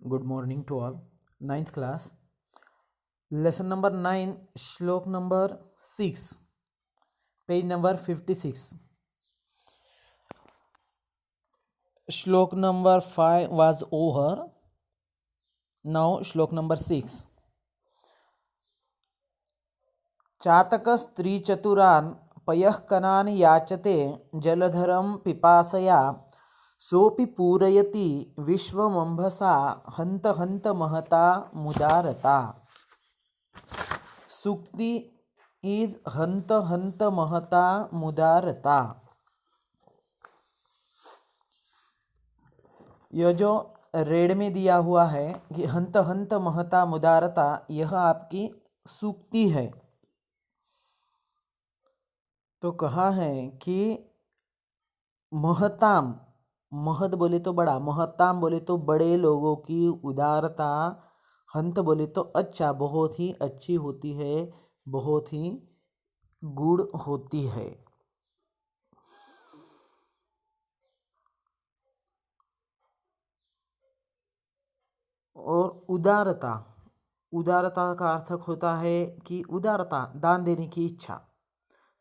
Good morning to all. Ninth class. Lesson number 9, Shlok number 6, page number 56. Shlok number 5 was over. Now Shlok number 6. चातकस्त्रीचतुरान् पयःकनान् याचते जलधरं पिपासया सोऽपि पूरयति विश्वमंभसा हन्त हन्त महता मुदारता. सुक्ति is हंत हंत महता मुदारता. यह जो रेड में दिया हुआ है कि हंत हंत महता मुदारता, यह आपकी सूक्ति है. तो कहा है कि महताम, महत बोले तो बड़ा, महताम बोले तो बड़े लोगों की उदारता, हंत बोले तो अच्छा, बहुत ही अच्छी होती है, बहुत ही गुड़ होती है. और उदारता, उदारता का अर्थ होता है कि उदारता, दान देने की इच्छा.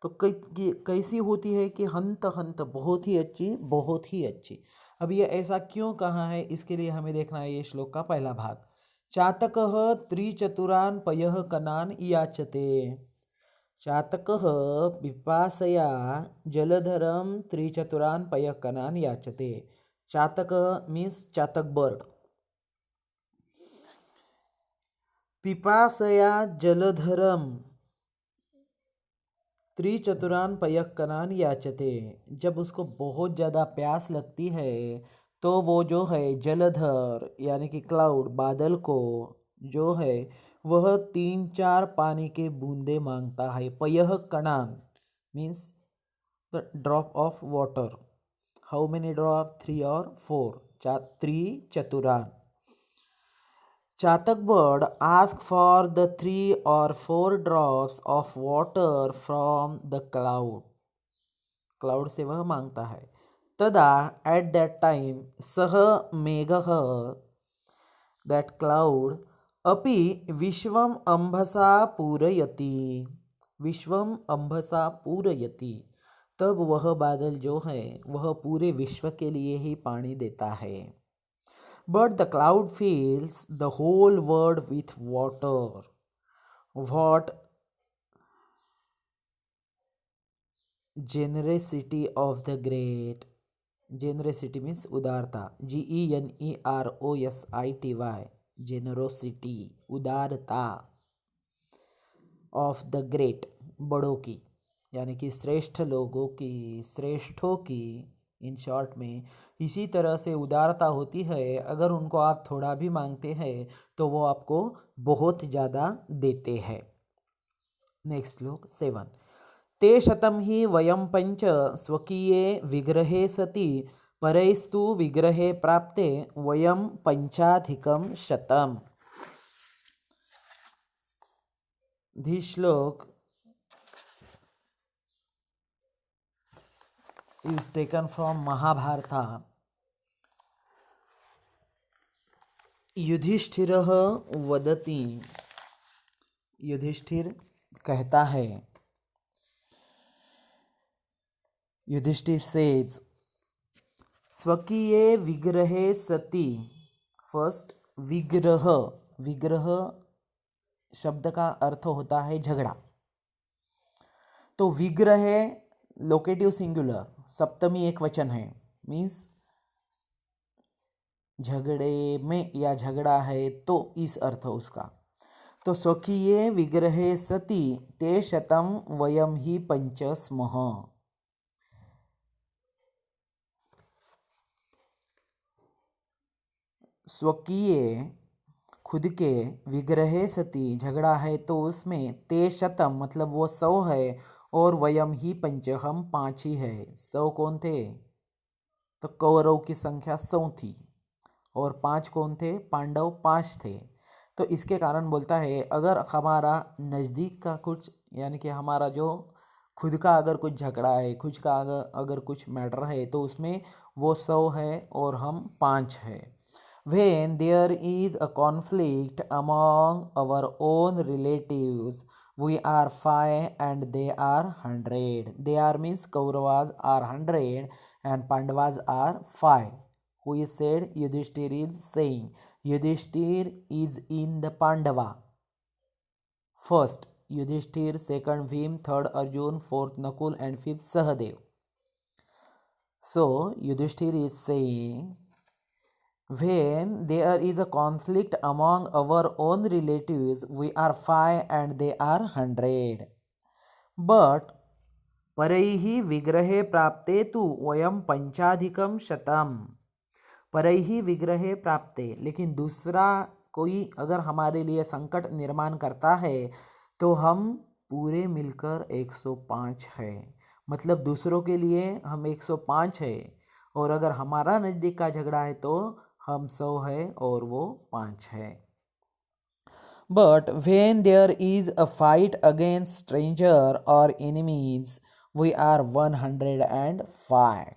तो कैसी होती है कि हंत हंत, बहुत ही अच्छी, बहुत ही अच्छी. अब ये ऐसा क्यों कहा है, इसके लिए हमें देखना है ये श्लोक का पहला भाग. चातकः त्रिचतुरान् पयः कनान् याचते. चातकः पिपासया जलधरं त्रिचतुरान् पयः कनान् याचते. चातक मीन्स चातक बर्ड. पिपासया जलधरम त्रिचतुरान पयक्कनान याचते. जब उसको बहुत ज़्यादा प्यास लगती है तो वो जो है जलधर यानी कि क्लाउड, बादल को जो है वह 3-4 पानी के बूंदे मांगता है. पयः कणान means the drop of water. How many drop? 3 और 4. त्रिचतुरान. Chatak bird asks for the 3 or 4 drops of water from the cloud. Cloud से वह मांगता है. तदा एट दैट टाइम सह मेघः, दैट क्लाउड, अपि विश्वम अंभसा पूरयति. विश्वम अंभसा पूरयति. तब वह बादल जो है वह पूरे विश्व के लिए ही पानी देता है. But the cloud fills the whole world with water. What generosity of the great. Generosity means उदारता. GENEROSITY. Generosity, उदारता. Of the great, बड़ों की, यानी कि श्रेष्ठ लोगों की, श्रेष्ठों की. इन शॉर्ट में इसी तरह से उदारता होती है. अगर उनको आप थोड़ा भी मांगते हैं तो वो आपको बहुत ज़्यादा देते हैं. नेक्स्ट श्लोक 7. ते शतं हि वयं पंच स्वकीये विग्रहे सति परैस्तु विग्रहे प्राप्ते वयं पंचाधिकं शतम्. दिस श्लोक is taken from Mahabharata. युधिष्ठिरः वदति. युधिष्ठिर कहता है. युधिष्ठिर सेज स्वकीये विग्रहे सति. फर्स्ट विग्रह. विग्रह शब्द का अर्थ होता है झगड़ा. तो विग्रह लोकेटिव सिंगुलर, सप्तमी एक वचन है. मीन्स झगड़े में या झगड़ा है तो इस अर्थ उसका. तो स्वकीये विग्रहे सति ते शतं वयम ही पंच स्मः. स्वकीय खुद के, विग्रहे सति झगड़ा है तो उसमें, ते शतम मतलब वो 100 है, और वयम ही पंच हम 5 ही है. 100 कौन थे? तो कौरव की संख्या 100 थी. और 5 कौन थे? पांडव 5 थे. तो इसके कारण बोलता है अगर हमारा नज़दीक का कुछ, यानी कि हमारा जो खुद का अगर कुछ झगड़ा है, खुद का अगर कुछ मैटर है तो उसमें वो 100 है और हम 5 है. When there is a conflict among our own relatives, we are 5 and they are 100. They are means Kauravas are 100 and Pandavas are 5. Who is said? Yudhishthir is saying. Yudhishthir is in the Pandava. First Yudhishthir, second Bhim, third Arjun, fourth Nakul and fifth Sahadev. So Yudhishthir is saying, when there is a conflict among our own relatives, we are 5 and they are 100. But परैः विग्रहे प्राप्ते तु वयम पंचाधिकम शतम. परैः विग्रहे प्राप्ते, लेकिन दूसरा कोई अगर हमारे लिए संकट निर्माण करता है तो हम पूरे मिलकर 105 है. मतलब दूसरों के लिए हम 105 है और अगर हमारा नज़दीक का झगड़ा है तो हम 100 है और वो 5 है. But when there is a fight against stranger or enemies, we are 105.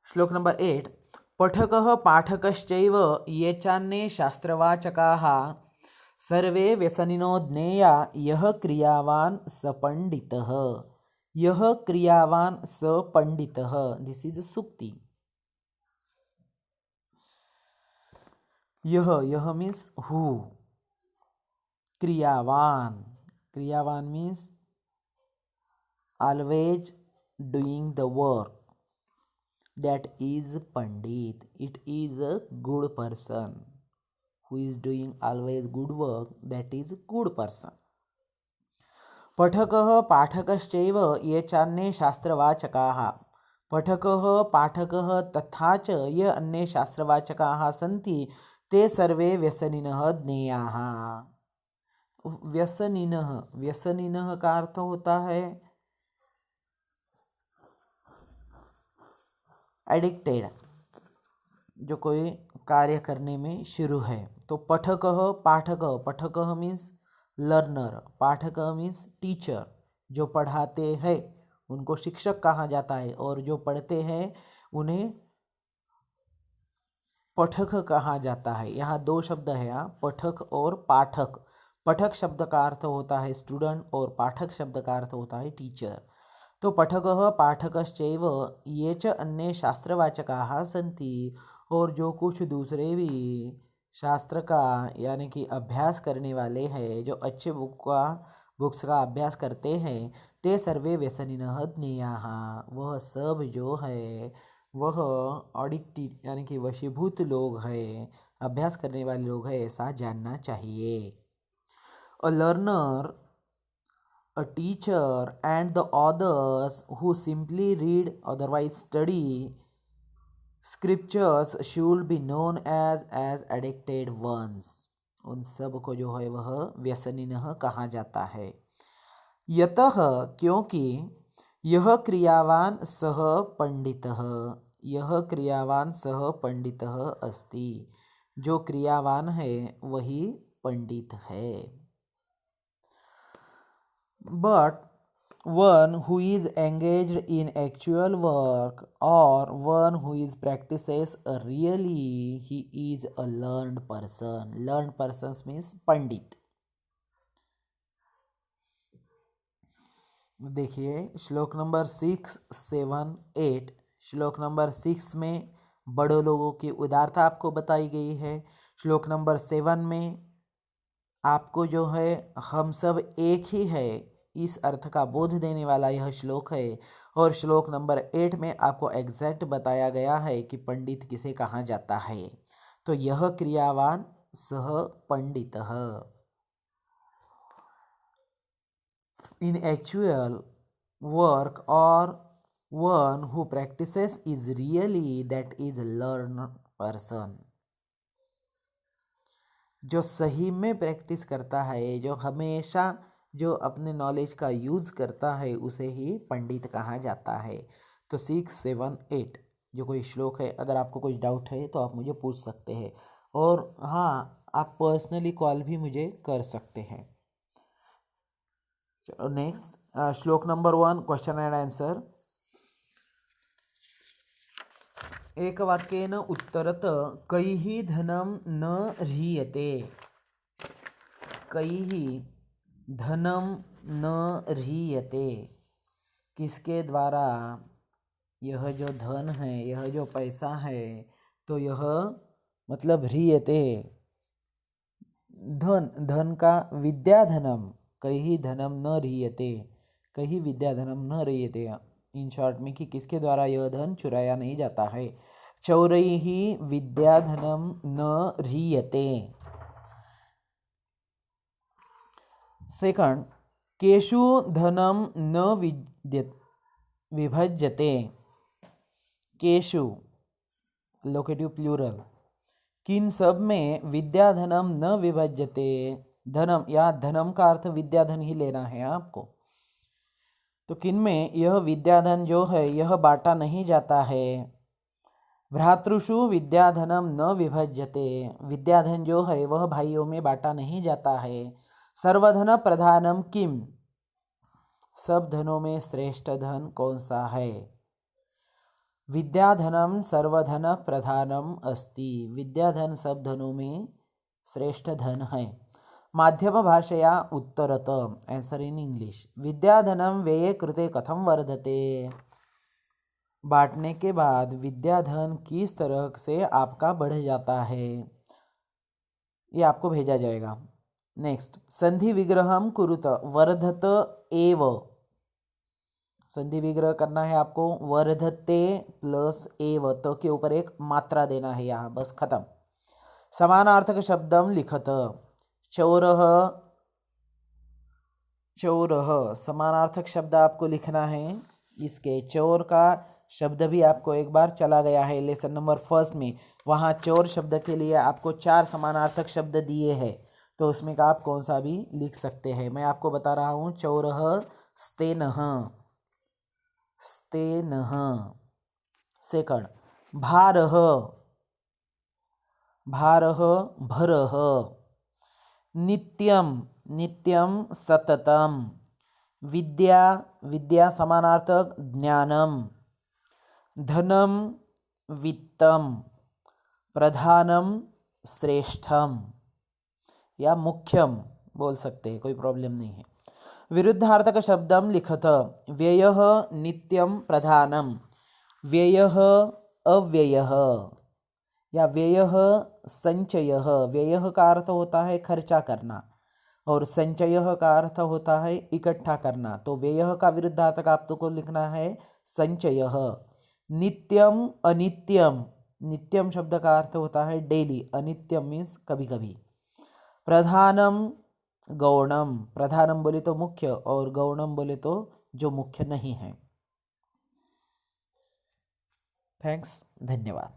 श्लोक नंबर 8. पठकः पाठकश्चैव ये चान्ये शास्त्रवाचकाः सर्वे व्यसनिनो ज्ञेया यः क्रियावान् स पंडितः. यः क्रियावान् स पंडितः. दिस इज सुक्ति. यह मीन्स हु. क्रियावान means always doing the work. That is Pandit. It is a good person who is doing always good work. That is good person. पठकः पाठकश्चैव ये चान्ये शास्त्रवाचकाः. पठकः पाठकः तथा च ये अन्ये शास्त्रवाचकाः सन्ति ते सर्वे व्यसनिनः ज्ञेयाः. व्यसनिनः का अर्थ होता है एडिक्टेड, जो कोई कार्य करने में शुरू है. तो पाठक मीन्स लर्नर, पाठक मीन्स टीचर. जो पढ़ाते हैं उनको शिक्षक कहा जाता है और जो पढ़ते हैं उन्हें पठक कहा जाता है. यहाँ दो शब्द है, पठक और पाठक. पठक शब्द का अर्थ होता है स्टूडेंट और पाठक शब्द का अर्थ होता है टीचर. तो पठकः पाठकश्चैव ये च अन्ये शास्त्रवाचकाः सन्ति, और जो कुछ दूसरे भी शास्त्र का यानी कि अभ्यास करने वाले हैं, जो अच्छे बुक्स का अभ्यास करते हैं, ते सर्वे व्यसनिनः ज्ञेयाः. वह सब जो है वह ऑडिक्टेड यानी कि वशीभूत लोग हैं, अभ्यास करने वाले लोग हैं, ऐसा जानना चाहिए. A learner, a teacher and the others who simply read otherwise study scriptures should be known as addicted ones. उन सब को जो है वह व्यसनिनः कहा जाता है. यतः क्योंकि यह क्रियावान सह पंडितः. यह क्रियावान सह पंडितः अस्ति. जो क्रियावान है वही पंडित है. But one who is engaged in actual work or one who is practices really, he is a learned person. Learned persons means पंडित. देखिए श्लोक नंबर 6, 7, 8. श्लोक नंबर 6 में बड़ों लोगों की उदारता आपको बताई गई है. श्लोक नंबर 7 में आपको जो है हम सब एक ही है इस अर्थ का बोध देने वाला यह श्लोक है. और श्लोक नंबर 8 में आपको एग्जैक्ट बताया गया है कि पंडित किसे कहा जाता है. तो यह क्रियावान सह पंडितः. इन एक्चुअल वर्क और one who practices is really, that is learn person. जो सही में प्रैक्टिस करता है, जो हमेशा जो अपने नॉलेज का यूज़ करता है, उसे ही पंडित कहा जाता है. तो 6, 7, 8 जो कोई श्लोक है, अगर आपको कुछ डाउट है तो आप मुझे पूछ सकते हैं. और हाँ, आप पर्सनली कॉल भी मुझे कर सकते हैं. चलो नेक्स्ट श्लोक नंबर 1, क्वेश्चन एंड आंसर. एकवाक्येन उत्तरत कैः धनं न ह्रियते। कैः धनं न ह्रियते, किसके द्वारा यह जो धन है, यह जो पैसा है, तो यह मतलब ह्रियते धन, धन का विद्याधनम, कैः धनम न ह्रियते, कैः विद्याधनम न ह्रियते, इन शॉर्ट में कि किसके द्वारा यह धन चुराया नहीं जाता है। चौरैः विद्याधनम न ह्रियते। सेकंड, केषु धनम न विभज्यते। केषु लोकेटिव प्लूरल, किन सब में विद्याधनम न विभज्यते। धनम या धनम का अर्थ विद्याधन ही लेना है आपको। तो किन में यह विद्याधन जो है यह बांटा नहीं जाता है। भ्रातृषु विद्याधनम न विभज्यते, विद्याधन जो है वह भाइयों में बांटा नहीं जाता है। सर्वधन प्रधानम किम, सब धनों में श्रेष्ठ धन कौन सा है। विद्याधनम सर्वधन प्रधानम अस्ति, विद्याधन सब धनों में श्रेष्ठ धन है। माध्यम भाषया उत्तरत, आंसर इन इंग्लिश। विद्याधनम व्यये कृते कथम वर्धते, बांटने के बाद विद्याधन किस तरह से आपका बढ़ जाता है, ये आपको भेजा जाएगा। नेक्स्ट, संधि विग्रहम कुरुत वर्धत एव, संधि विग्रह करना है आपको। वर्धते प्लस एव, तो के ऊपर एक मात्रा देना है यहाँ, बस खत्म। समानार्थक शब्दम लिखत, चौरः, चौरः समानार्थक शब्द आपको लिखना है। इसके चोर का शब्द भी आपको एक बार चला गया है लेसन नंबर 1 में, वहाँ चोर शब्द के लिए आपको 4 समानार्थक शब्द दिए हैं, तो उसमें का आप कौन सा भी लिख सकते हैं। मैं आपको बता रहा हूँ, चौरः स्तेनः, स्तेनः। सेकंड, भारः, भारः भरः। नित्यम, नित्यम सततम। विद्या, विद्या समानार्थक ज्ञानम। धनम वित्तम। प्रधानम श्रेष्ठम या मुख्यम बोल सकते हैं, कोई प्रॉब्लम नहीं है। विरुद्धार्थक शब्दम लिखत, व्ययः नित्यम प्रधानम, व्ययः अव्ययः या व्ययः संचयः। व्ययः का अर्थ होता है खर्चा करना और संचयः का अर्थ होता है इकट्ठा करना, तो व्ययः का विरुद्धार्थक आपको लिखना है संचयः। नित्यम अनित्यम, नित्यम शब्द का अर्थ होता है डेली, अनित्यम मीन्स कभी कभी। प्रधानम गौणम, प्रधानम बोले तो मुख्य और गौणम बोले तो जो मुख्य नहीं है। थैंक्स, धन्यवाद।